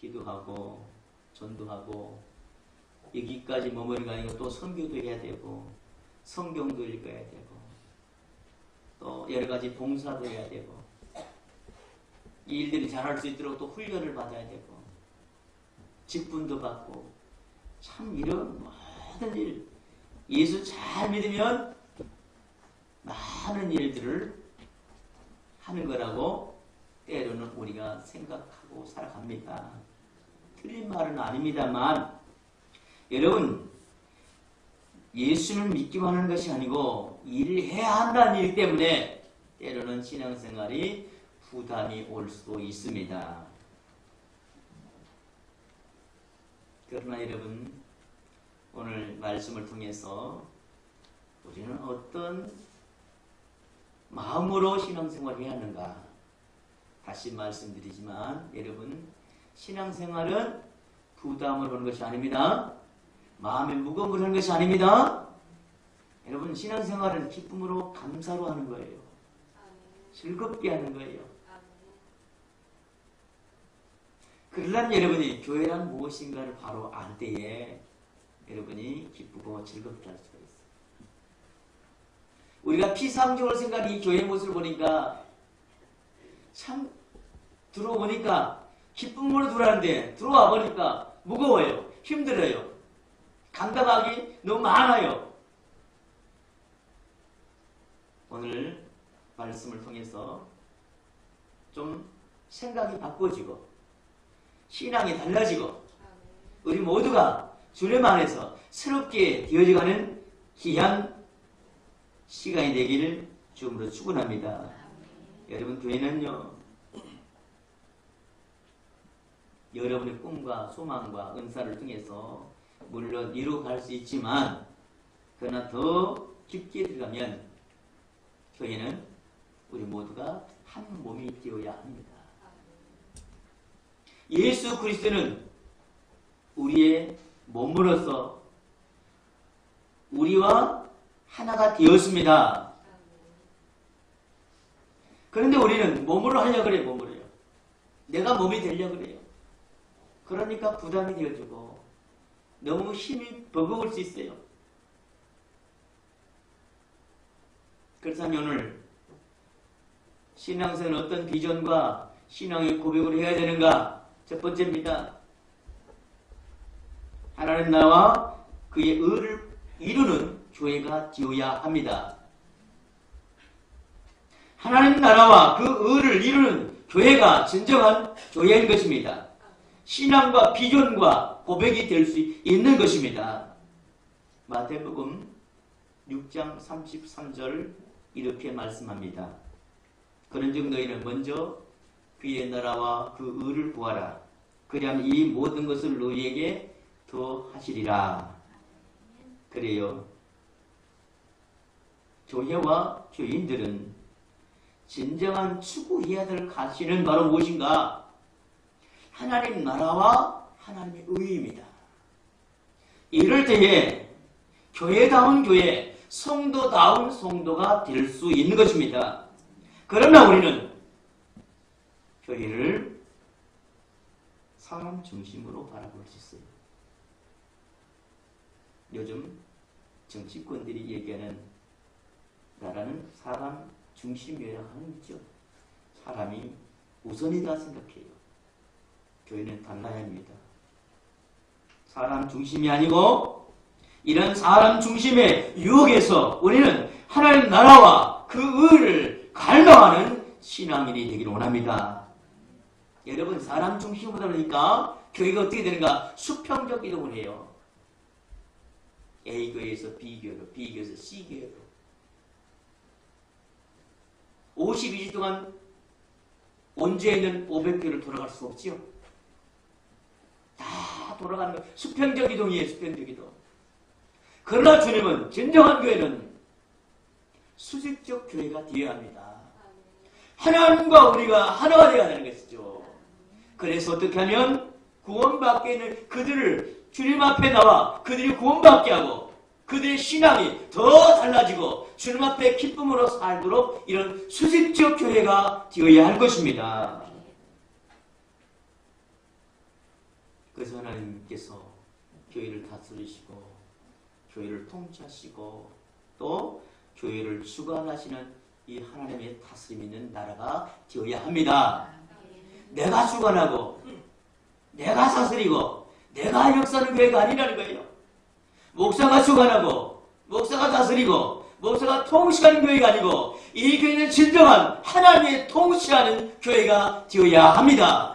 기도하고 전도하고 여기까지 머무는 거 아니고 또 선교도 해야 되고 성경도 읽어야 되고 또 여러 가지 봉사도 해야 되고 이 일들이 잘할 수 있도록 또 훈련을 받아야 되고 직분도 받고 참 이런 모든 일 예수 잘 믿으면 많은 일들을 하는 거라고 때로는 우리가 생각하고 살아갑니다. 틀린 말은 아닙니다만 여러분 예수를 믿기만 하는 것이 아니고 일을 해야 한다는 일 때문에 때로는 신앙생활이 부담이 올 수도 있습니다. 그러나 여러분 오늘 말씀을 통해서 우리는 어떤 마음으로 신앙생활을 해야 하는가 다시 말씀드리지만 여러분 신앙생활은 부담을 하는 것이 아닙니다. 마음의 무거움을 하는 것이 아닙니다. 여러분 신앙생활은 기쁨으로 감사로 하는 거예요. 즐겁게 하는 거예요. 그러려면 여러분이 교회란 무엇인가를 바로 알 때에 여러분이 기쁘고 즐겁게 할 수가 있어요. 우리가 피상적으로 생각하는 이 교회의 모습을 보니까 참 들어오니까 기쁨으로 들어왔는데 들어와 보니까 무거워요. 힘들어요. 감당하기 너무 많아요. 오늘 말씀을 통해서 좀 생각이 바꿔지고 신앙이 달라지고 우리 모두가 주님 안에서 새롭게 되어져가는 귀한 시간이 되기를 주님으로 축원합니다. 여러분 교회는요 여러분의 꿈과 소망과 은사를 통해서 물론 이루어갈 수 있지만 그러나 더 깊게 들어가면 교회는 우리 모두가 한 몸이 되어야 합니다. 예수 그리스도는 우리의 몸으로서 우리와 하나가 되었습니다. 그런데 우리는 몸으로 하려고 그래요. 몸으로요. 내가 몸이 되려고 그래요. 그러니까 부담이 되어지고 너무 힘이 버거울 수 있어요. 그래서 오늘 신앙생활은 어떤 비전과 신앙의 고백을 해야 되는가? 첫 번째입니다. 하나님 나라와 그의 의를 이루는 교회가 되어야 합니다. 하나님 나라와 그 의를 이루는 교회가 진정한 교회인 것입니다. 신앙과 비전과 고백이 될 수 있는 것입니다. 마태복음 6장 33절 이렇게 말씀합니다. 그런즉 너희는 먼저 그의 나라와 그 의를 구하라. 그리하면 이 모든 것을 너희에게 더하시리라. 그래요. 교회와 교인들은 진정한 추구해야 될 가치는 바로 무엇인가? 하나님 나라와 하나님의 의입니다. 이럴 때에 교회다운 교회, 성도다운 성도가 될 수 있는 것입니다. 그러나 우리는 교회를 사람 중심으로 바라볼 수 있어요. 요즘 정치권들이 얘기하는 나라는 사람 중심이라고 하는 거죠. 사람이 우선이다 생각해요. 교회는 달라야 합니다. 사람 중심이 아니고 이런 사람 중심의 유혹에서 우리는 하나님 나라와 그 의를 갈망하는 신앙인이 되기를 원합니다. 여러분 사람 중심으로 보니까 교회가 어떻게 되는가? 수평적 이동을 해요. A교회에서 B교회로, B교회에서 C교회로 52주 동안 온주에 있는 500교회를 돌아갈 수 없지요. 다 돌아가는 거 수평적 이동이에요. 수평적 이동. 그러나 주님은 진정한 교회는 수직적 교회가 되어야 합니다. 하나님과 우리가 하나가 되어야 하는 것이죠. 그래서 어떻게 하면 구원받게 있는 그들을 주님 앞에 나와 그들이 구원받게 하고 그들의 신앙이 더 달라지고 주님 앞에 기쁨으로 살도록 이런 수직적 교회가 되어야 할 것입니다. 그래서 하나님께서 교회를 다스리시고 교회를 통치하시고 또 교회를 주관하시는 이 하나님의 다스림 있는 나라가 되어야 합니다. 내가 주관하고 내가 다스리고 내가 역사하는 교회가 아니라는 거예요. 목사가 주관하고 목사가 다스리고 목사가 통치하는 교회가 아니고 이 교회는 진정한 하나님의 통치하는 교회가 되어야 합니다.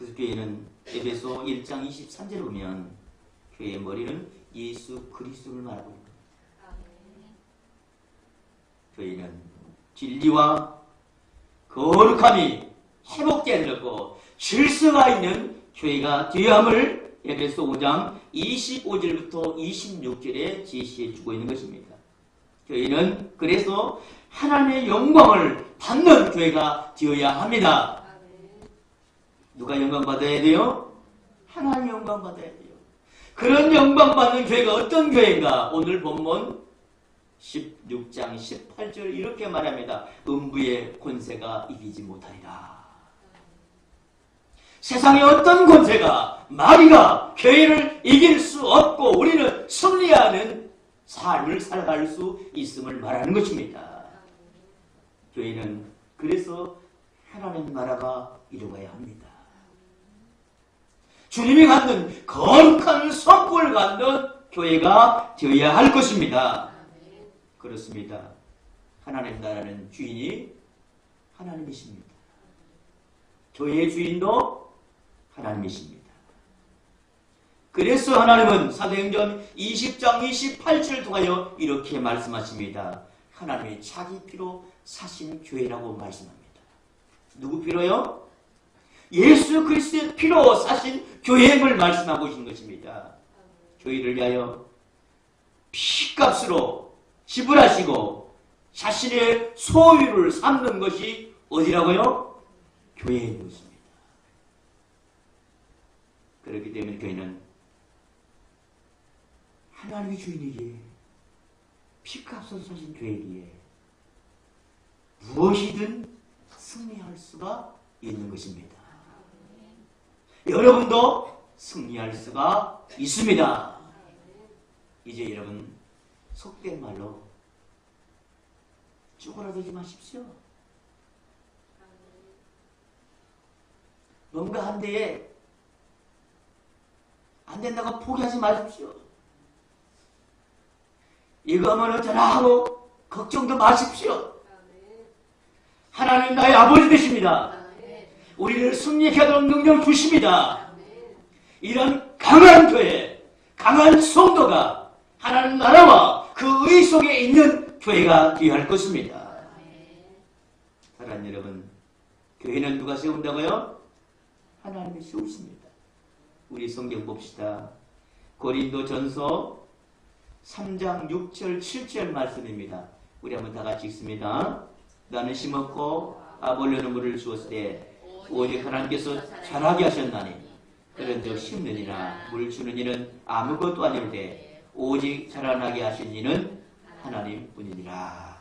그래서 교회는 에베소 1장 23절을 보면 교회의 머리는 예수 그리스도를 말하고 있습니다. 교회는 진리와 거룩함이 회복되었고 질서가 있는 교회가 되어야 함을 에베소 5장 25절부터 26절에 제시해 주고 있는 것입니다. 교회는 그래서 하나님의 영광을 받는 교회가 되어야 합니다. 누가 영광 받아야 돼요? 하나님 영광 받아야 돼요. 그런 영광 받는 교회가 어떤 교회인가? 오늘 본문 16장 18절 이렇게 말합니다. 음부의 권세가 이기지 못하리라. 세상의 어떤 권세가 마귀가 교회를 이길 수 없고 우리는 승리하는 삶을 살아갈 수 있음을 말하는 것입니다. 교회는 그래서 하나님 나라가 이루어야 합니다. 주님이 갖는 거룩한 성품을 갖는 교회가 되어야 할 것입니다. 그렇습니다. 하나님 나라는 주인이 하나님이십니다. 교회의 주인도 하나님이십니다. 그래서 하나님은 사도행전 20장 28절을 통하여 이렇게 말씀하십니다. 하나님의 자기 피로 사신 교회라고 말씀합니다. 누구 피로요? 예수 그리스도의 피로 사신 교회임을 말씀하고 있는 것입니다. 교회를 위하여 피값으로 지불하시고 자신의 소유를 삼는 것이 어디라고요? 교회인 것입니다. 그렇기 때문에 교회는 하나님의 주인이기에 피값으로 사신 교회이기에 무엇이든 승리할 수가 있는 것입니다. 여러분도 승리할 수가 있습니다. 이제 여러분 속된 말로 쪼그라들지 마십시오. 뭔가 한 대에 안 된다고 포기하지 마십시오. 이거 하면 어쩌나 하고 걱정도 마십시오. 하나님 나의 아버지 되십니다. 우리를 승리케 하도록 능력 주십니다. 이런 강한 교회, 강한 성도가 하나님 나라와 그 의 속에 있는 교회가 되어야 할 것입니다. 사랑하는 여러분, 교회는 누가 세운다고요? 하나님이 세우십니다. 우리 성경 봅시다. 고린도전서 3장 6절 7절 말씀입니다. 우리 한번 다 같이 읽습니다. 나는 심었고 아볼로는 물을 주었으되 오직 하나님께서 자라게 하셨나니 그런즉 심는 이나 물 주는 이는 아무것도 아니오되 오직 자라나게 하신 이는 하나님뿐이니라.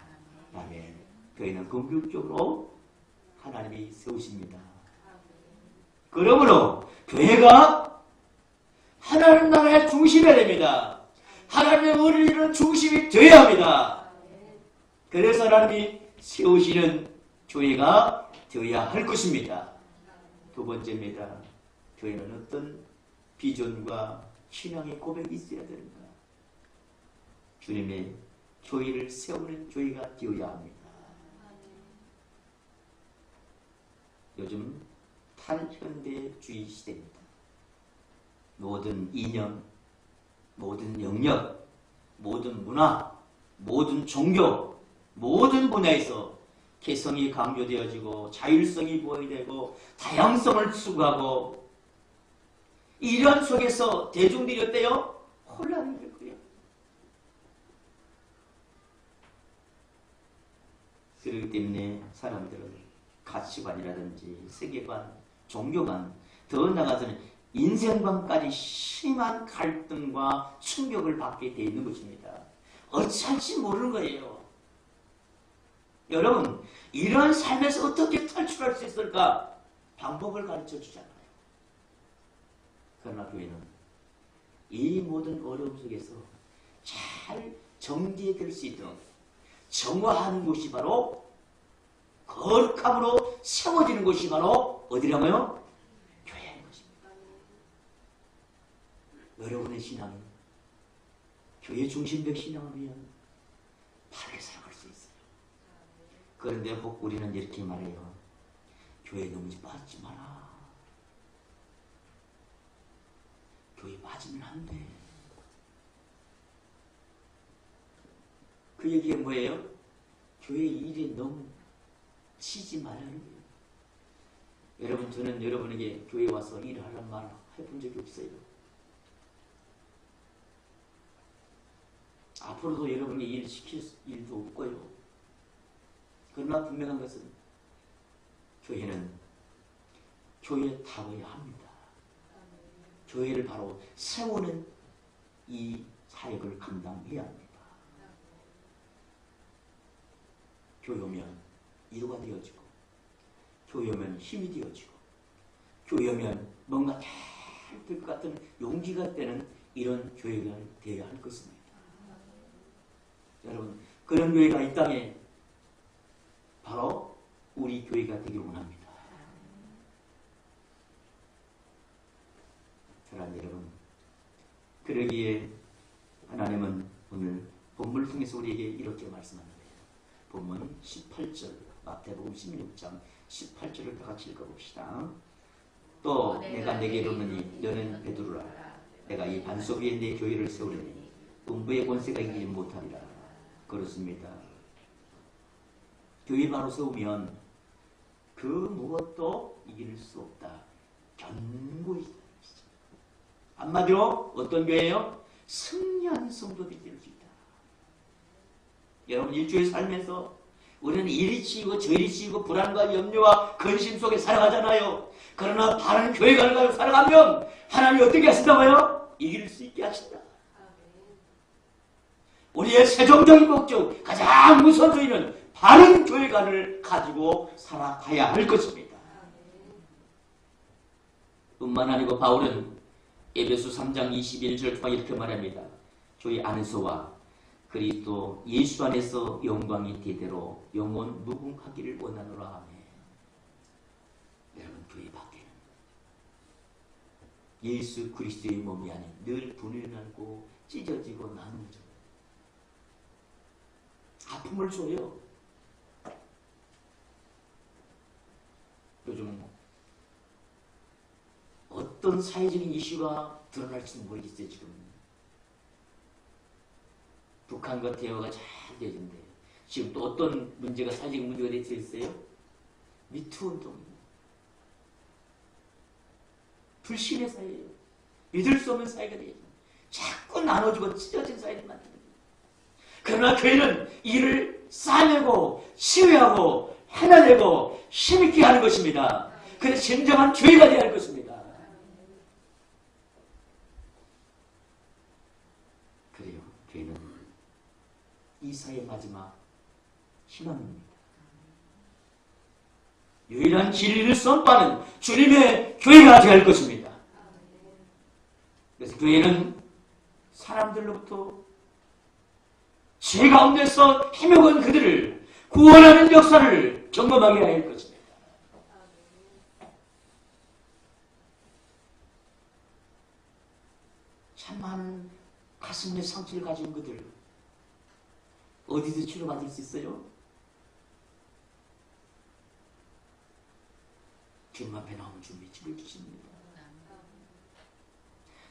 아멘. 교회는 궁극적으로 하나님이 세우십니다. 그러므로 교회가 하나님 나라의 중심이 됩니다. 하나님의 의리는 중심이 되어야 합니다. 그래서 하나님이 세우시는 교회가 되어야 할 것입니다. 두 번째입니다. 교회는 어떤 비전과 신앙의 고백이 있어야 되는가? 주님의 교회를 세우는 교회가 되어야 합니다. 요즘 탈현대주의 시대입니다. 모든 이념, 모든 영역, 모든 문화, 모든 종교, 모든 분야에서 개성이 강조되어지고 자율성이 보여되고 다양성을 추구하고 이런 속에서 대중들이 어때요? 혼란이 될 거예요. 그렇기 때문에 사람들은 가치관이라든지 세계관, 종교관, 더 나아가서는 인생관까지 심한 갈등과 충격을 받게 되어 있는 것입니다. 어찌할지 모르는 거예요. 여러분, 이러한 삶에서 어떻게 탈출할 수 있을까? 방법을 가르쳐 주잖아요. 그러나 교회는 이 모든 어려움 속에서 잘 정리될 수 있도록 정화하는 곳이 바로 거룩함으로 세워지는 곳이 바로 어디라고요? 교회인 것입니다. 여러분의 신앙은 교회 중심적 신앙이면 바르게 살아갈 수 있어요. 그런데 혹 우리는 이렇게 말해요. 교회 너무 빠지지 마라. 교회 빠지면 안 돼. 그 얘기가 뭐예요? 교회 일에 너무 치지 말라는 거예요. 여러분, 저는 여러분에게 교회 와서 일을 하란 말 해본 적이 없어요. 앞으로도 여러분에게 일을 시킬 일도 없고요. 그러나 분명한 것은 교회는 교회에 타워야 합니다. 교회를 바로 세우는 이 사역을 감당해야 합니다. 교회 오면 위로가 되어지고, 교회 오면 힘이 되어지고, 교회 오면 뭔가 다 될 것 같은 용기가 되는 이런 교회가 되어야 할 것입니다. 여러분, 그런 교회가 이 땅에 바로 우리 교회가 되기를 원합니다. 사랑하는 여러분, 그러기에 하나님은 오늘 본문을 통해서 우리에게 이렇게 말씀합니다. 본문 18절, 마태복음 16장 18절을 다 같이 읽어봅시다. 또 내가 내게 이르노니 너는 베드로라. 내가 이 반석 위에 내 교회를 세우리니 음부의 권세가 이기지 못하리라. 그렇습니다. 교회 바로 세우면 그 무엇도 이길 수 없다. 견고히. 한마디로 어떤 교회예요? 승리하는 성도들이 될 수 있다. 여러분, 일주일 살면서 우리는 이리 치이고 저리 치이고 불안과 염려와 근심 속에 살아가잖아요. 그러나 바른 교회관을 가지고 살아가면 하나님이 어떻게 하신다고요? 이길 수 있게 하신다. 우리의 최종적인 목적, 가장 우선순위는 바른 교회관을 가지고 살아가야 할 것입니다. 뿐만 아니고 바울은 에베소 3장 21절 통해 이렇게 말합니다. 교회 안에서와 그리스도 예수 안에서 영광이 대대로 영원 무궁하기를 원하노라 하네. 여러분, 교회 밖에는 예수 그리스도의 몸이 아닌 늘 분열하고 찢어지고 나누죠. 아픔을 줘요. 요즘 어떤 사회적인 이슈가 드러날지는 모르겠어요. 지금 북한과 대화가 잘 되는데 지금 또 어떤 문제가 사회적 문제가 될 수 있어요? 미투 운동입니다. 불신의 사회예요. 믿을 수 없는 사회가 되죠. 자꾸 나눠주고 찢어진 사회를 만듭니다. 그러나 교회는 이를 싸매고 치유하고 해내고 힘있게 하는 것입니다. 그래서 진정한 교회가 되어야 할 것입니다. 그래요. 교회는 이 사회의 마지막 희망입니다. 유일한 진리를 선포하는 주님의 교회가 되어야 할 것입니다. 그래서 교회는 사람들로부터 죄 가운데서 힘겨운 그들을 구원하는 역사를 경험하게 해야 할 것입니다. 참 많은 가슴에 상처를 가진 그들 어디서 치료받을 수 있어요? 주님 앞에 나오면 주님이 치료해 주십니다.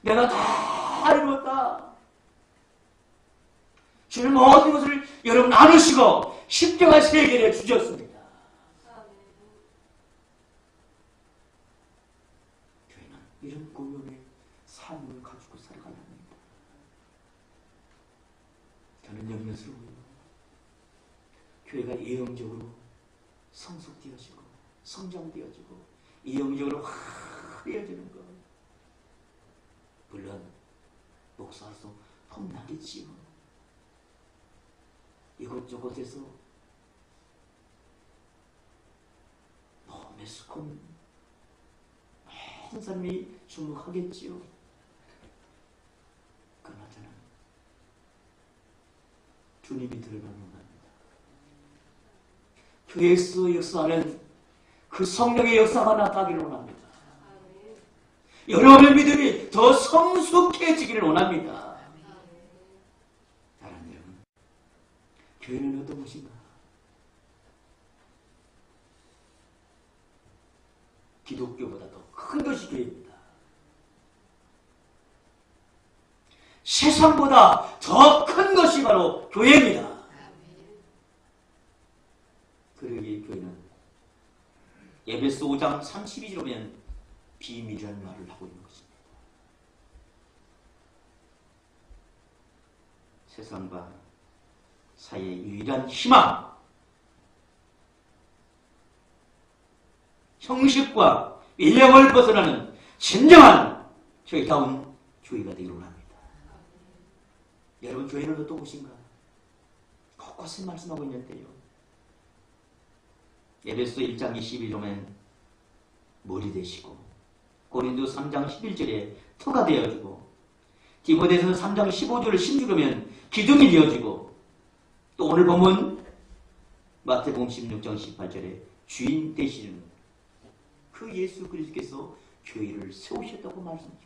내가 다 이뤘다. 주님 모든 것을 여러분 나누시고 십자가 세계를 주셨습니다. 교회는 이런 고연의 삶을 가지고 살아가야 합니다. 저는 영광스러워요. 교회가 예언적으로 성숙되어지고 성장되어지고 예언적으로 화려해지는 것. 물론 목사로서 폼나겠지요. 이곳저곳에서 매스컴 모든 사람이 주목하겠지요. 그러나 저는 주님이 들어가는 겁니다. 교회에서 역사하는 그 성령의 역사가 나타나기를 원합니다. 여러분의 믿음이 더 성숙해지기를 원합니다. 사랑하는 여러분, 교회는 어떤 곳인가? 기독교보다 더 큰 것이 교회입니다. 세상보다 더 큰 것이 바로 교회입니다. 그러기에 교회는 에베소 5장 32절에 보면 비밀이라는 말을 하고 있는 것입니다. 세상과 사이의 유일한 희망, 형식과 일념을 벗어나는 진정한 교회다운 교회가 되기를 원합니다. 여러분, 교회는 어떤 곳인가? 곳곳에 말씀하고 있는데요. 에베소 1장 22절에 보면 머리 되시고, 고린도 3장 11절에 터가 되어지고, 디모데서 3장 15절을 심주려면 기둥이 되어지고, 또 오늘 보면 마태복음 16장 18절에 주인 되시는 그 예수 그리스도께서 교회를 세우셨다고 말씀하십니다.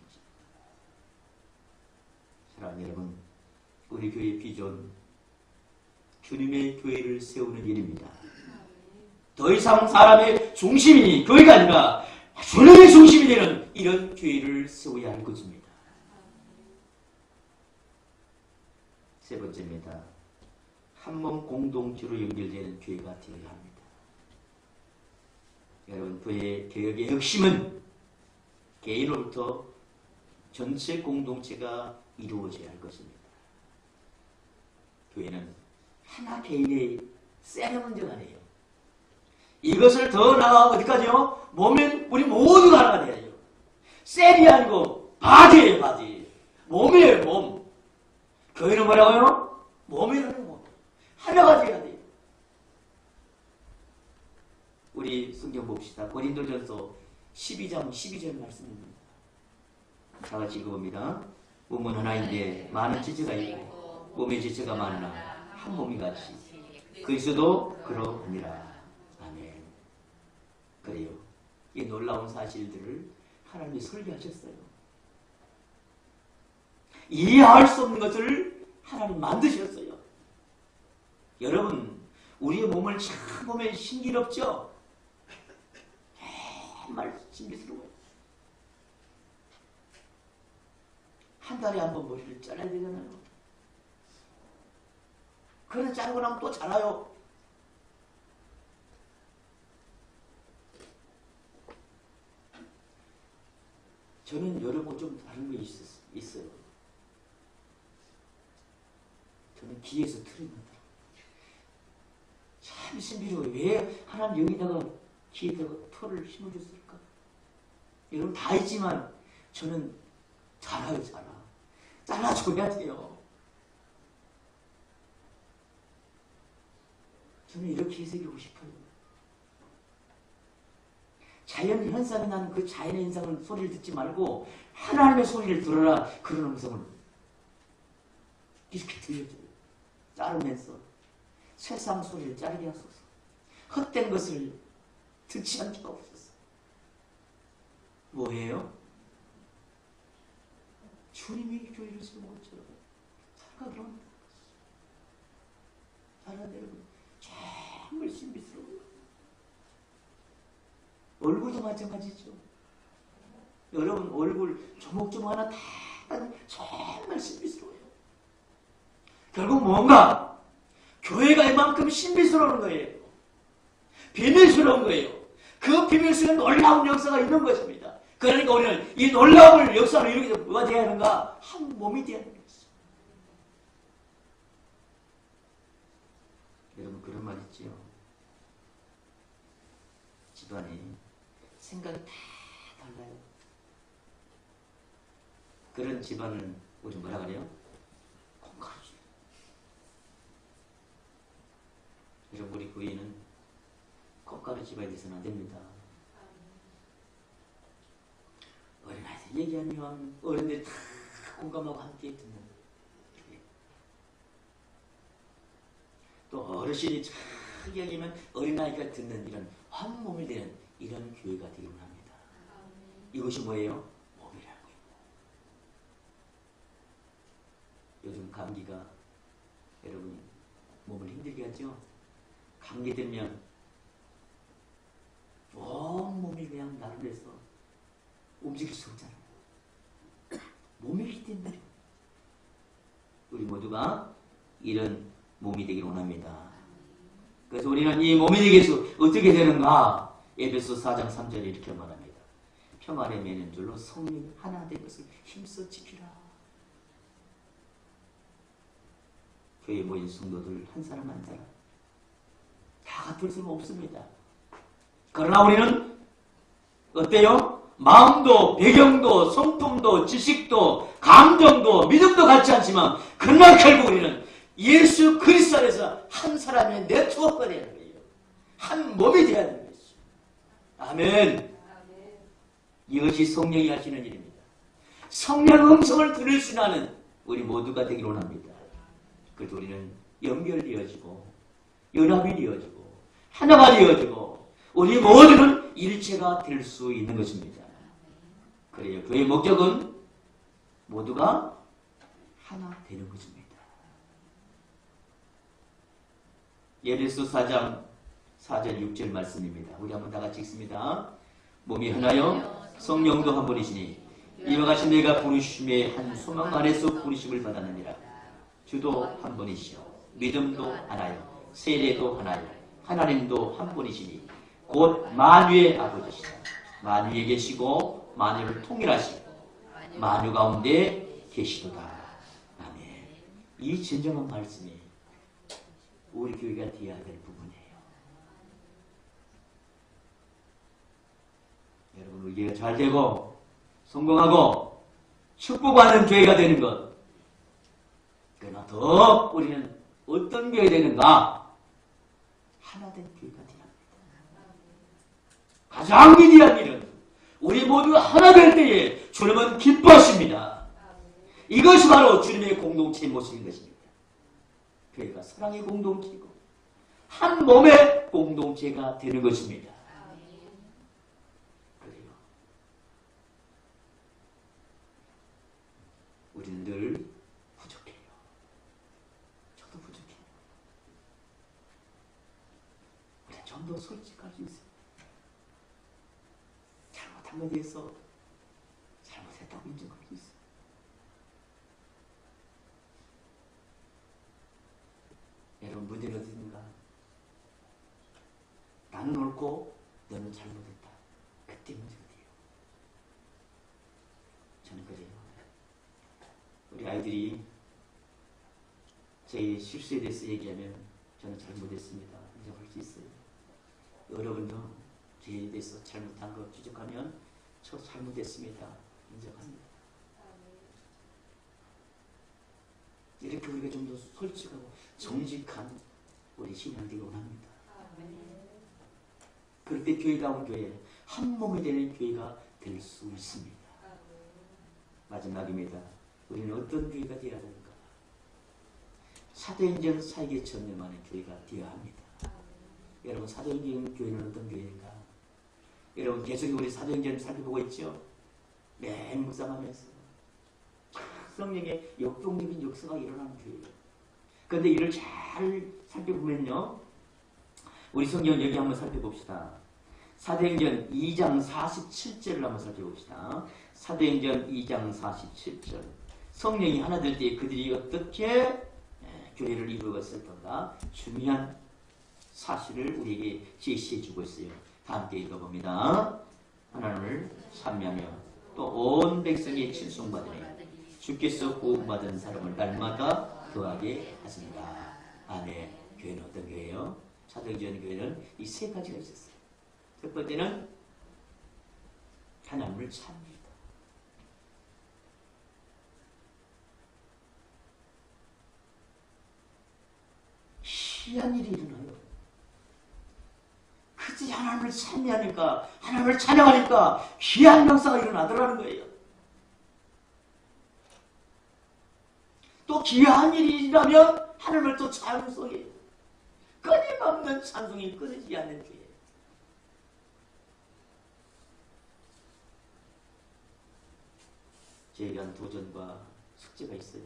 사랑하는 여러분, 우리 교회의 비전, 주님의 교회를 세우는 일입니다. 더 이상 사람의 중심이 교회가 아니라 주님의 중심이 되는 이런 교회를 세워야 할 것입니다. 세 번째입니다. 한몸 공동체로 연결되는 교회가 되어야 합니다. 여러분, 교회 개혁의 핵심은 개인으로부터 전체 공동체가 이루어져야 할 것입니다. 교회는 하나 개인의 셀의 문제가 아니에요. 이것을 더 나아가 어디까지요? 몸은 우리 모두가 하나가 돼야죠. 셀이 아니고 바디예요, 바디. 몸이에요, 몸. 교회는 뭐라고요? 몸이라는 몸. 하나가 돼야 돼요. 우리 성경 봅시다. 고린도전서 12장 12절 말씀입니다. 다 같이 읽어봅니다. 몸은 하나인데 많은 지체가 있고 몸의 지체가 많으나 한 몸이 같이 그리스도도 그러하니라. 아멘. 그래요. 이 놀라운 사실들을 하나님이 설계하셨어요. 이해할 수 없는 것을 하나님 만드셨어요. 여러분, 우리의 몸을 참 보면 신기롭죠? 정말 신비스러워요. 한 달에 한 번 머리를 잘라야 되잖아요. 그래 자르고 나면 또 자라요. 저는 여러분 좀 다른 게 있어요. 저는 귀에서 틀립니다. 참 신비로워요. 왜 하나님 여기다가 귀에다가 털을 심어줬을까? 여러분 다 있지만 저는 자라요, 자라. 잘라줘야 돼요. 저는 이렇게 해석하고 싶어요. 자연 현상이 나는 그 자연의 현상을 소리를 듣지 말고 하나님의 소리를 들어라. 그런 음성을 이렇게 들려줘요. 자르면서 세상 소리를 자르게 하소서. 헛된 것을 듣지 않게 하옵소서. 뭐예요? 주님이 교회를 세운 것처럼 살아가 그런 사랑하는 여러분, 정말 신비스러워요. 얼굴도 마찬가지죠. 여러분 얼굴 조목조목 하나 다 정말 신비스러워요. 결국 뭔가 교회가 이만큼 신비스러운 거예요. 비밀스러운 거예요. 그 비밀 속에 놀라운 역사가 있는 것입니다. 그러니까 우리는 이 놀라운 역사를 이루기 위해서 뭐가 되어야 하는가? 한 몸이 되어야 하는 것이죠. 여러분 그런 말 있지요. 집안이 생각이 다 달라요. 그런 집안을 우리 뭐라 그래요? 콩가루죠. 여러분 우리 교회는 콩가루 집안이 돼서는 안 됩니다. 얘기하면 어른들이 다 공감하고 함께 듣는 교회. 또 어르신이 쫙 얘기하면 어린아이가 듣는 이런 한 몸이 되는 이런 교회가 되기를 합니다. 이것이 뭐예요? 몸이라고. 요즘 감기가 여러분 몸을 힘들게 하죠? 감기 들면 온 몸이 그냥 나를 해서 움직일 수 없잖아요. 몸이기 때문에 우리 모두가 이런 몸이 되기를 원합니다. 그래서 우리는 이 몸이 되기 위해서 어떻게 되는가? 에베소 4장 3절에 이렇게 말합니다. 평안에 매는 줄로 성령이 하나 된 것을 힘써 지키라. 교회에 모인 성도들 한 사람 한 사람 다 같을 수는 없습니다. 그러나 우리는 어때요? 마음도 배경도 성품도 지식도 감정도 믿음도 같지 않지만 그러나 결국 우리는 예수 그리스도 안에서 한 사람의 네트워크가 되는 거예요. 한 몸이 되어야 되는 거죠. 아멘. 이것이 성령이 하시는 일입니다. 성령 음성을 들을 수 있는 우리 모두가 되기를 원합니다. 그래서 우리는 연결되어지고 연합이 되어지고 하나가 되어지고 우리 모두는 일체가 될 수 있는 것입니다. 그래요. 그의 목적은 모두가 하나 되는 것입니다. 에베소 4장 4절 6절 말씀입니다. 우리 한번 다 같이 읽습니다. 몸이 하나요 성령도 한 분이시니 이와 같이 내가 부르심의 한 소망 안에서 부르심을 받았느니라. 주도 한 분이시요 믿음도 하나요 세례도 하나요 하나님도 한 분이시니 곧 만유의 아버지시다. 만유에 계시고 만유를 통일하시고 만유 가운데 계시도다. 아멘. 이 진정한 말씀이 우리 교회가 되어야 될 부분이에요. 여러분 우리 교회가 잘 되고 성공하고 축복받는 교회가 되는 것. 그러나 더 우리는 어떤 교회가 되는가? 하나된 교회가 되어야 합니다. 가장 위대한 일은 우리 모두가 하나 될 때에 주님은 기뻐하십니다. 이것이 바로 주님의 공동체의 모습인 것입니다. 교회가 사랑의 공동체이고 한 몸의 공동체가 되는 것입니다. 그래요. 우리는 늘 부족해요. 저도 부족해요. 우리는 좀 더 솔직할 수 있어요. 잘못한 것에 대해서 잘못했다고 인정할 수 있어요. 여러분 문제는 어디인가? 나는 옳고 너는 잘못했다. 그때 문제가 돼요. 저는 그래요. 우리 아이들이 제 실수에 대해서 얘기하면 저는 잘못했습니다. 인정할 수 있어요. 여러분도 죄에 대해서 잘못한 거 지적하면 저 잘못했습니다. 인정합니다. 이렇게 우리가 좀 더 솔직하고 정직한 우리 신앙이 되기 원합니다. 그럴 때 교회다운 교회, 한 몸이 되는 교회가 될 수 있습니다. 마지막입니다. 우리는 어떤 교회가 되어야 되는가? 사도행전 사역의 전념하는 교회가 되어야 합니다. 여러분 사도행전 교회는 어떤 교회인가? 여러분 계속 우리 사도행전 살펴보고 있죠? 매일 묵상하면서 성령의 역동적인 역사가 일어나는 교회예요. 그런데 이를 잘 살펴보면요. 우리 성경 여기 한번 살펴봅시다. 사도행전 2장 47절을 한번 살펴봅시다. 사도행전 2장 47절. 성령이 하나 될 때 그들이 어떻게 교회를 이루었을 건가 중요한 사실을 우리에게 제시해 주고 있어요. 다 함께 읽어봅니다. 하나님을 찬미하며 또 온 백성의 칭송받으니 주께서 구원받은 사람을 날마다 더하게 하십니다. 아멘. 교회는 어떤 교회예요? 사도행전 교회는 이 세 가지가 있었어요. 첫 번째는 하나님을 찬미합니다. 희한 일이 일어나요. 그치 하나님을 찬미하니까 하나님을 찬양하니까 귀한 역사가 일어나더라는 거예요. 또 귀한 일이라면 하늘을 또 찬송해. 끊임없는 찬송이 끊이지 않는 교회. 저에게 한 도전과 숙제가 있어요.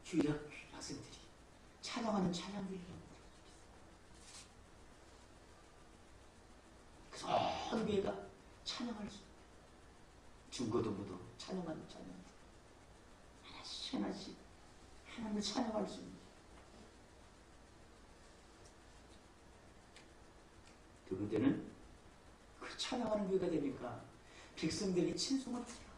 주일학 학생들이 찬양하는 찬양들이 그래서 온 교회가 찬양할 수 있는 중고등부도 찬양하는 찬양들 하나씩 하나씩 하나님을 찬양할 수 있는 그 그때는 그 찬양하는 교회가 되니까 백성들이 친송을 해요.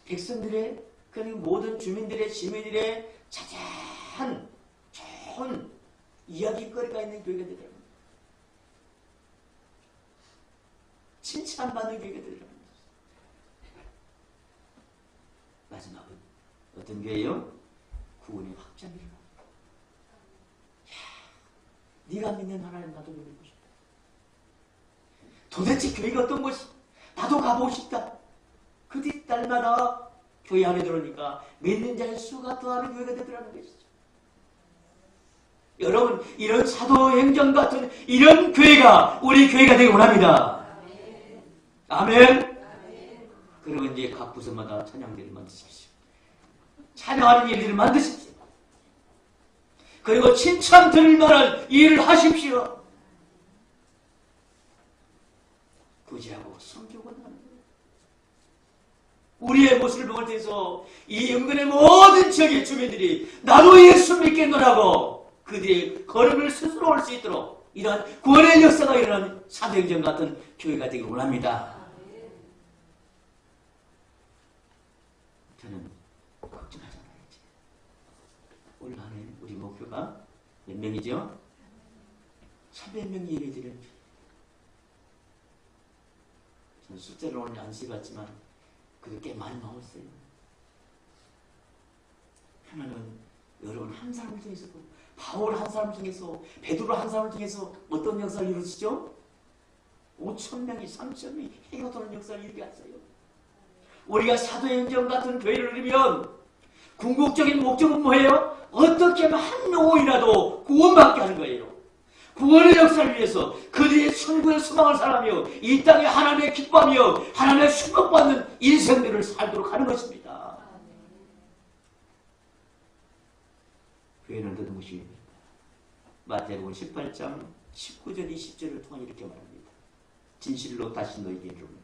백성들의 그 모든 주민들의 시민들의 자세한 좋은 이야기거리가 있는 교회가 되더라고요. 칭찬받는 교회가 되더라고요. 마지막은 어떤 교회요? 구원의 확장이라. 네가 믿는 하나님 나도 믿고 싶다. 도대체 교회가 어떤 것이? 나도 가보고 싶다. 그 뒷달마다 교회 안에 들어오니까 믿는 자의 수가 더하는 교회가 되더라는 것이죠. 여러분, 이런 사도행전 같은 이런 교회가 우리 교회가 되기 원합니다. 아멘. 그러면 이제 각 부서마다 찬양들을 만드십시오. 찬양하는 일들을 만드십시오. 그리고 칭찬 들을 만한 일을 하십시오. 구제하고 섬기고 하는 거예요. 우리의 모습을 보을 때에서 이 인근의 모든 지역의 주민들이 나도 예수 믿겠노라고 그들의 걸음을 스스로 올 수 있도록 이러한 구원의 역사가 일어나는 사도행전 같은 교회가 되기를 원합니다. 저는 걱정하잖아요. 올 한해 우리 목표가 몇 명이죠? 300명이 예배드리는 교회. 저는 숫자를 오늘 안 세봤지만 그래도 꽤 많이 나왔어요. 하나는 여러분 한 사람을 통해서 바울 한 사람 중에서 베드로 한 사람을 통해서 어떤 역사를 이루시죠? 5,000명이 3,000명이 해가 도는 역사를 이루게 하세요. 우리가 사도행전 같은 교회를 이루면 궁극적인 목적은 뭐예요? 어떻게 하면 한 명이라도 구원받게 하는 거예요. 구원의 역사를 위해서 그들의 천국의 소망을 살아며 이 땅에 하나님의 기뻐하며 하나님의 축복받는 인생들을 살도록 하는 것입니다. 교회는 어떤 것입니까? 마태복음 18장 19절 20절을 통해 이렇게 말합니다. 진실로 다시 너희에게 이르노니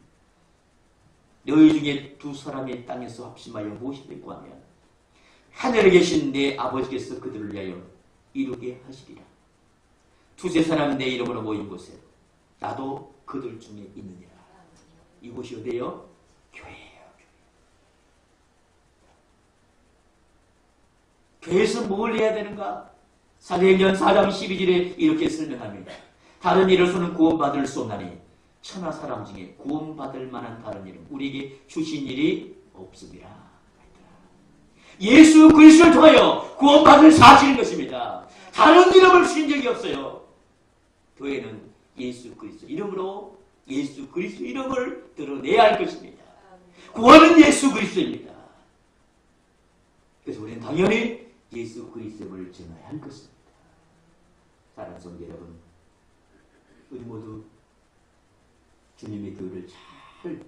너희 중에 두 사람이 땅에서 합심하여 무엇을 구하면 하늘에 계신 내 아버지께서 그들을 위하여 이루게 하시리라. 두세 사람이 내 이름으로 모인 곳에 나도 그들 중에 있느니라. 이곳이 어디예요? 교회예요. 교회에서 뭘 해야 되는가? 사도행전 4장 12절에 이렇게 설명합니다. 다른 일로서는 구원받을 수 없나니 천하 사람 중에 구원받을 만한 다른 일은 우리에게 주신 일이 없습니다. 예수 그리스도를 통하여 구원받을 사실인 것입니다. 다른 이름을 주신 적이 없어요. 교회는 예수 그리스도 이름으로 예수 그리스도 이름을 드러내야 할 것입니다. 구원은 예수 그리스도입니다. 그래서 우리는 당연히 예수 그리스도를 전해야 할 것입니다. 사랑하는 성도 여러분, 우리 모두 주님의 교회를 잘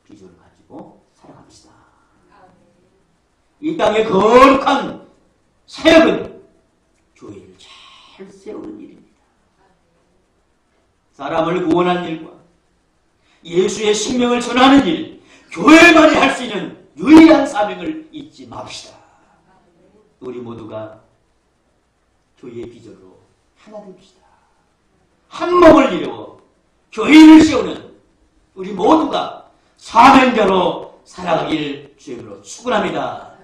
비전을 가지고 살아갑시다. 이 땅의 거룩한 사역은 교회를 잘 세우는 일입니다. 사람을 구원하는 일과 예수의 생명을 전하는 일, 교회만이 할 수 있는 유일한 사명을 잊지 맙시다. 우리 모두가 교회의 비전으로 하나 됩시다. 한 몸을 이루어 교회를 세우는 우리 모두가 사명자로 살아가길 주님으로 축원합니다.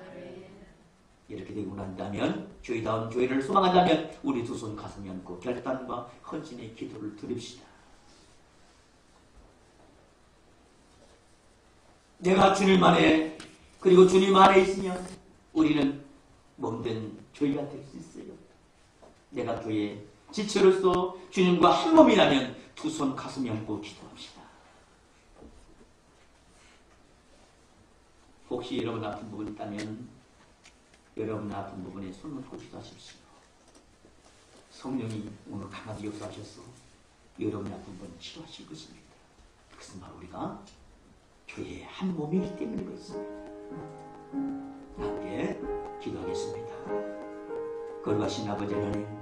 이렇게 되고 난다면 교회다운 교회를 소망한다면 우리 두 손 가슴에 얹고 결단과 헌신의 기도를 드립시다. 내가 주님 안에 그리고 주님 안에 있으면 우리는 몸된 교회가 될 수 있어요. 내가 교회 지체로서 주님과 한 몸이라면 두 손 가슴에 얹고 기도합시다. 혹시 여러분 아픈 부분 있다면 여러분 아픈 부분에 손을 꼭 기도하십시오. 성령이 오늘 강하게 역사하셔서 여러분의 아픈 부분을 치료하실 것입니다. 그것은 바로 우리가 교회의 한 몸이기 때문에 그렇습니다. 함께 기도하겠습니다. 거룩하신 아버지 하나님,